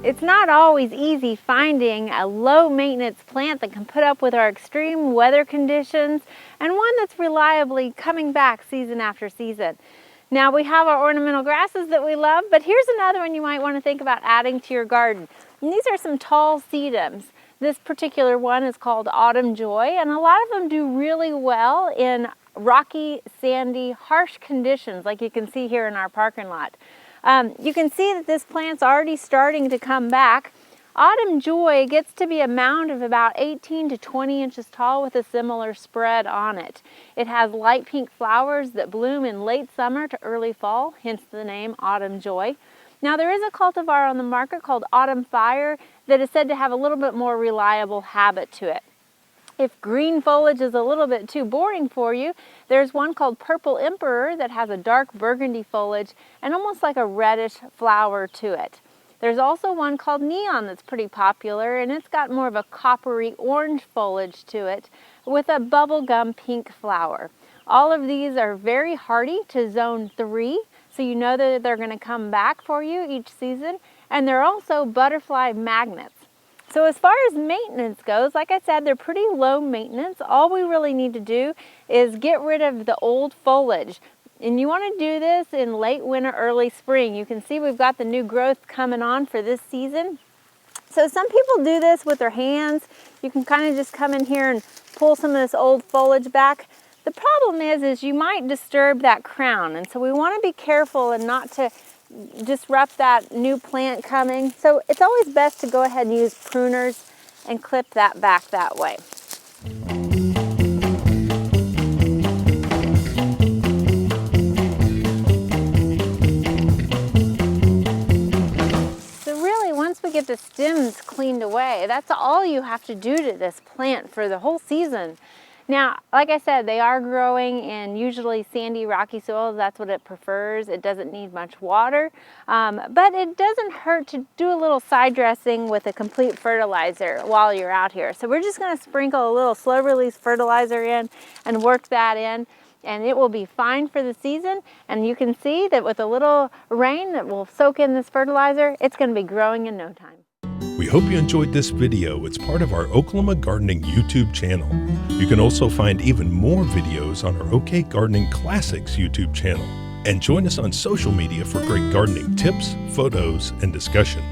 It's not always easy finding a low maintenance plant that can put up with our extreme weather conditions and one that's reliably coming back season after season. Now we have our ornamental grasses that we love, but here's another one you might want to think about adding to your garden. And these are some tall sedums. This particular one is called Autumn Joy, and a lot of them do really well in rocky, sandy, harsh conditions like you can see here in our parking lot. You can see that this plant's already starting to come back. Autumn Joy gets to be a mound of about 18 to 20 inches tall with a similar spread on it. It has light pink flowers that bloom in late summer to early fall, hence the name Autumn Joy. Now there is a cultivar on the market called Autumn Fire that is said to have a little bit more reliable habit to it. If green foliage is a little bit too boring for you, there's one called Purple Emperor that has a dark burgundy foliage and almost like a reddish flower to it. There's also one called Neon that's pretty popular, and it's got more of a coppery orange foliage to it with a bubblegum pink flower. All of these are very hardy to zone 3, so you know that they're going to come back for you each season, and they're also butterfly magnets. So as far as maintenance goes, like I said, they're pretty low maintenance. All we really need to do is get rid of the old foliage. And you want to do this in late winter, early spring. You can see we've got the new growth coming on for this season. So some people do this with their hands. You can kind of just come in here and pull some of this old foliage back. The problem is you might disturb that crown. And so we want to be careful and not to disrupt that new plant coming. So it's always best to go ahead and use pruners and clip that back that way. So really, once we get the stems cleaned away, that's all you have to do to this plant for the whole season. Now, like I said, they are growing in usually sandy, rocky soils. That's what it prefers. It doesn't need much water, but it doesn't hurt to do a little side dressing with a complete fertilizer while you're out here. So we're just going to sprinkle a little slow release fertilizer in and work that in, and it will be fine for the season. And you can see that with a little rain that will soak in this fertilizer, it's going to be growing in no time. We hope you enjoyed this video. It's part of our Oklahoma Gardening YouTube channel. You can also find even more videos on our OK Gardening Classics YouTube channel. And join us on social media for great gardening tips, photos, and discussion.